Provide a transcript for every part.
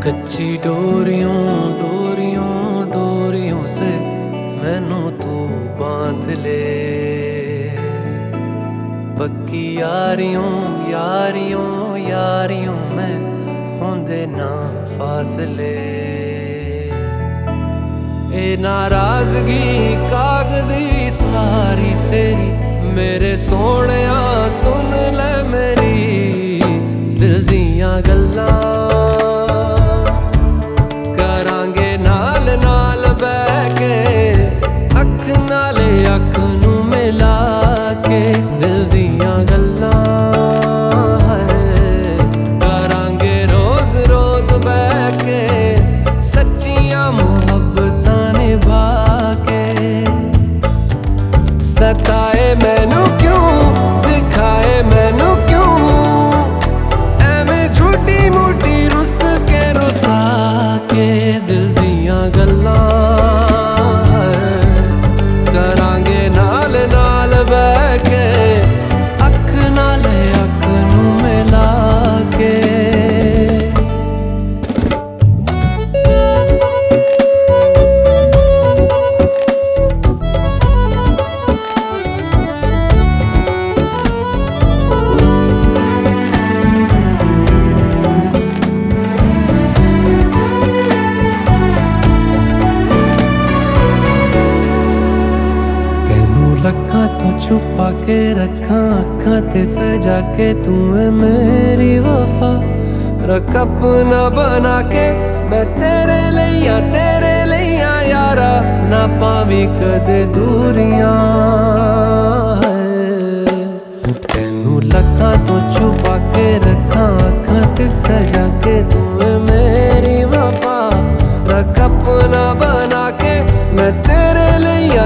कच्ची डोरियों डोरियों डोरियों से मैनू तू बांध ले। पक्की यारियों यारियों यारियों में होंदे ना फासले। ए नाराजगी कागजी सारी तेरी मेरे सोहणिया सुन ले मेरी दिल दियां गल्लां। अख नू मिला के दिल दियां गल्लां करांगे रोज रोज बह के सच्चियां मुहब्बतां निभा के। सताए मैनू क्यों दिखाए मैनू क्यों एवें झूठी मूठी रुस के रुसा के दिल दियां गल्लां लखा तो छुपा के रखा अखा ते सजा के तू है मेरी वफा। रख अपना बना के मैं तेरे लिया यारा ना पावी कदे दूरियां। तेनू लखा तो छुपा के रखा अखा ते सजा के तू है मेरी वफा। रख अपना बना के मैं तेरे लिया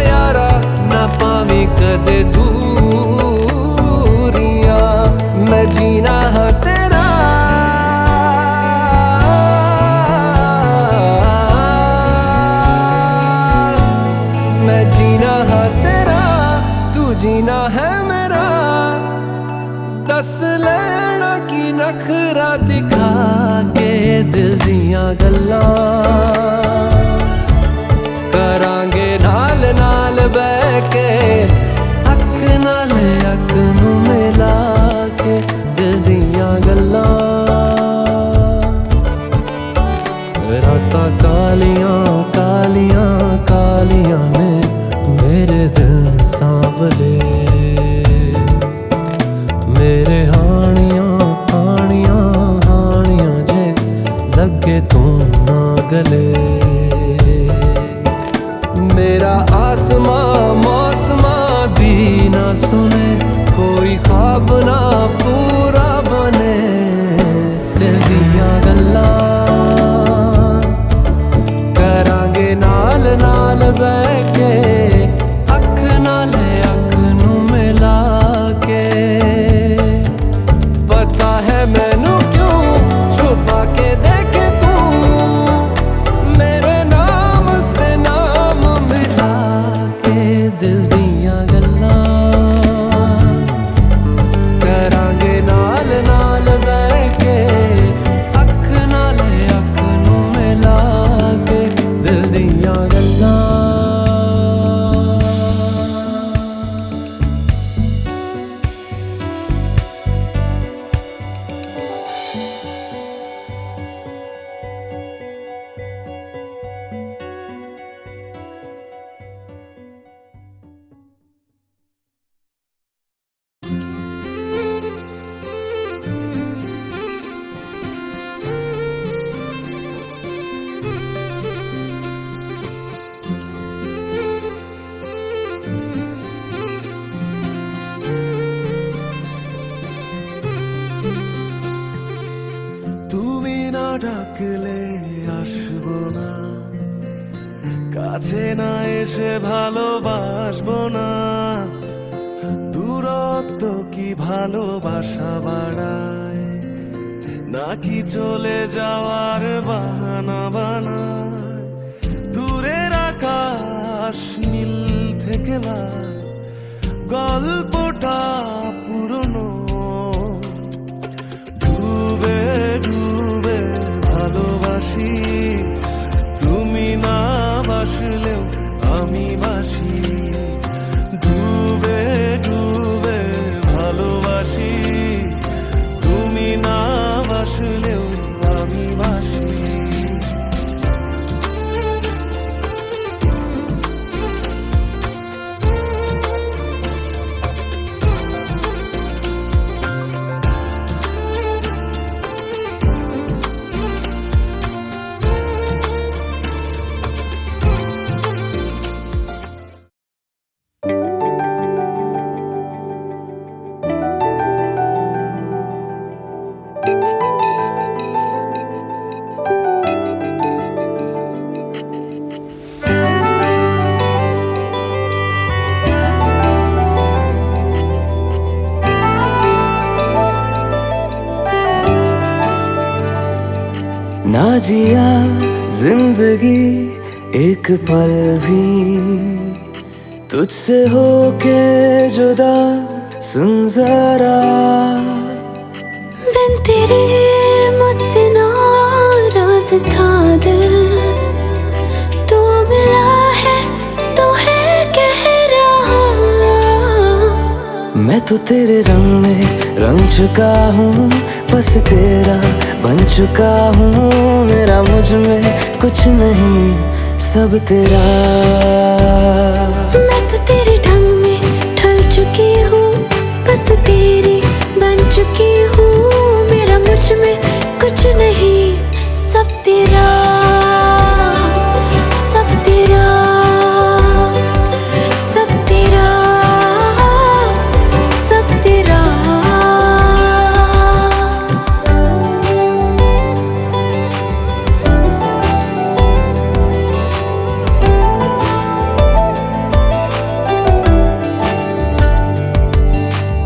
यारा ना पावी कदे दूरियां। मैं जीना है तेरा मैं जीना है तेरा तू जीना है मेरा। दस लेना की नखरा दिखा के दिल दियां गल्लां करांगे नाल नाल बह के अख नाल अख नू मिला के दिल दियां गल्लां। रातां कालियां कालियां कालियां ने मेरे दिल सांवले। मेरे हानियां हानियां हानियां जे लगे तू ना गले। मेरा आसमां मौसमां दी ना सुने कोई ख्वाब ना पूरा बने। दिल दियां गल्लां करांगे नाल नाल बह के अख नाल अख नू मिला के। पता है मैनू क्यों छुपा के देखे तू मेरे नाम से नाम मिला के। दिल दियां गल्लां करांगे नाल नाल बह के अख नाल अख नू मिला के दिल दियां गल्लां। ডাকলে আসবো না কাছে না এসে ভালোবাসবো না। দূরত্ব কি ভালোবাসা বাড়ায় নাকি চলে যাওয়ার বাহানা বানায়। দূরের আকাশ নীল থেকে লাল গল্পটা পুরনো ডুবে ডুবে বাসি, তুমি না বাসলেও আমি বাসি। ডুবে ডুবে ভালোবাসি, তুমি না বাসলেও আমি বাসি। ना जिया जिंदगी एक पल भी तुझसे होके जुदा, सुन जरा बिन तेरे मुझसे नाराज था दिल, तू मिला है तो है कह रहा। मैं तो तेरे रंग में रंग चुका हूँ, बस तेरा बन चुका हूँ। मेरा मुझ में कुछ नहीं, सब तेरा। मैं तो तेरे ढंग में ढल चुकी हूँ, बस तेरी बन चुकी हूँ। मेरा मुझ में कुछ नहीं, सब तेरा, सब तेरा, सब तेरा, सब तेरा।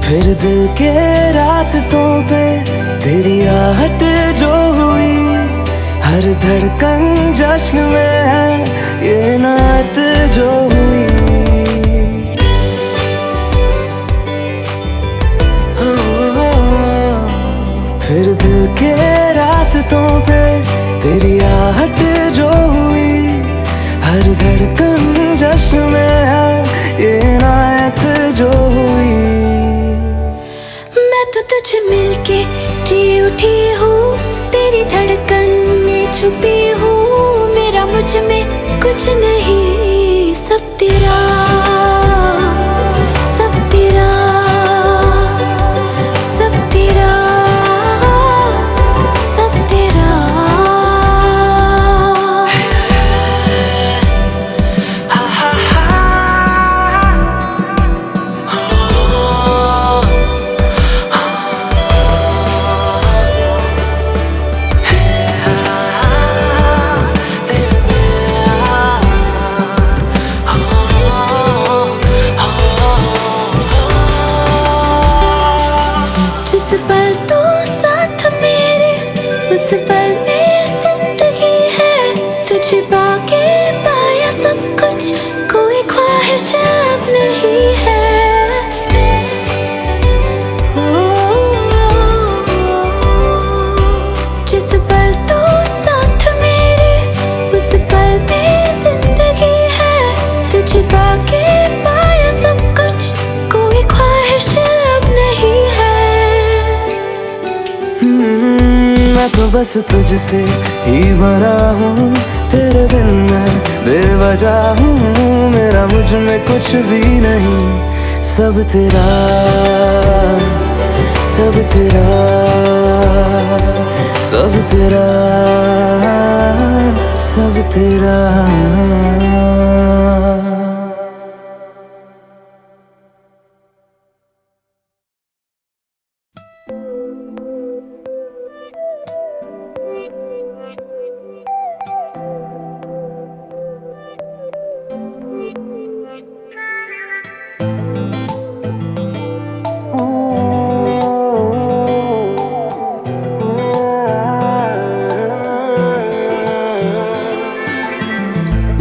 फिर दिल के रास्तों पे तेरी आहट जो हुई, हर धड़कन जश्न में है ये नात जो हुई। फिर दिल के रास्तों पे तेरी आहट जो हुई, हर धड़कन जश्न में है ये नात जो हुई। मैं तो तुझे मिलके जी उठी हूँ, तेरी धड़कन में छुपी हूँ। मेरा मुझ में कुछ नहीं, सब तेरा, सब तेरा, सब तेरा, सब तेरा। जिस पल तू साथ मेरे, उस पल में जिंदगी है। तुझे पाके पाया सब कुछ, कोई ख्वाहिश अब नहीं है। जिस पल तू साथ मेरे, उस पल में जिंदगी है। तुझे पाके पाया सब कुछ, कोई ख्वाहिश अब नहीं है। मैं तो बस तुझसे ही भरा हूँ, तेरे बिन मैं बेवजह हूँ। मेरा मुझ में कुछ भी नहीं, सब तेरा, सब तेरा, सब तेरा, सब तेरा।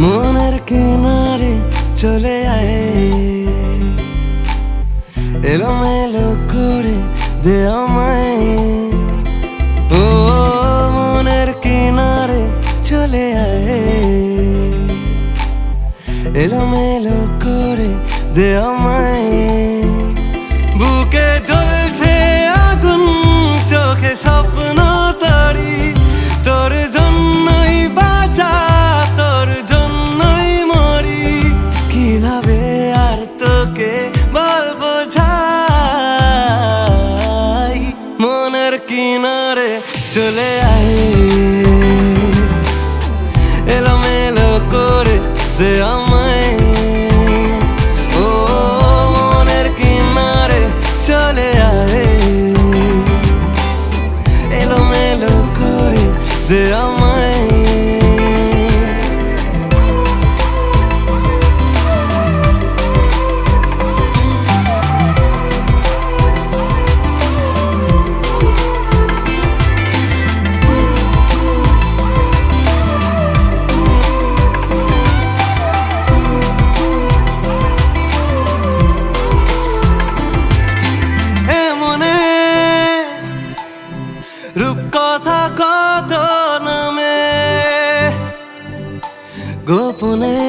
মনের কিনারে চলে আয়, এলোমেলো করে দে আমায়। ও মনের কিনারে এলোমেলো করে দে আমায়। বুকে জ্বলছে আগুন, চোখে স্বপ্ন তরি, তোর জন্যই বাঁচা, তোর জন্যই মরি। কিভাবে আর তোকে বলবো যাই, মনের কিনারে চলে আয়। এলোমেলো করে দে আমায়, ও মনের কিনারে চলে আয়। এলোমেলো করে দে আমায়। রূপকথা কত নামে গোপনে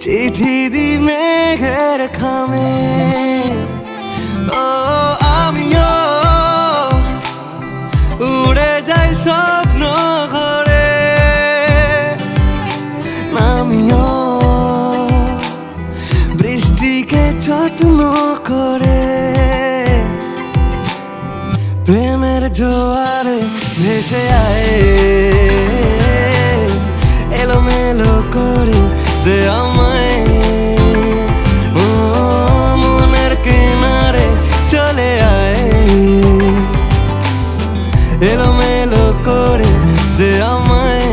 চিঠি দি মেঘের খামে। ও আমিও উড়ে যাই স্বপ্ন ঘরে, আমিও বৃষ্টিকে যত্ন করে। প্রেমের জোয়ারে ভেসে আয়, এলোমেলো করে দে আমায়। ও মনের কিনারে চলে আয়, এলোমেলো করে দে আমায়।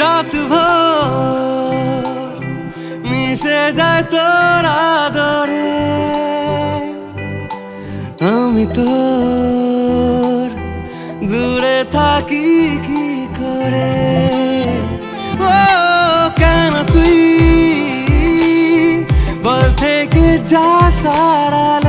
রাত ভোর মিশে যায় তোর আদরে, আমি তোর দূরে থাকি কি করে। ও কেন তুই বল থেকে যা সারালে,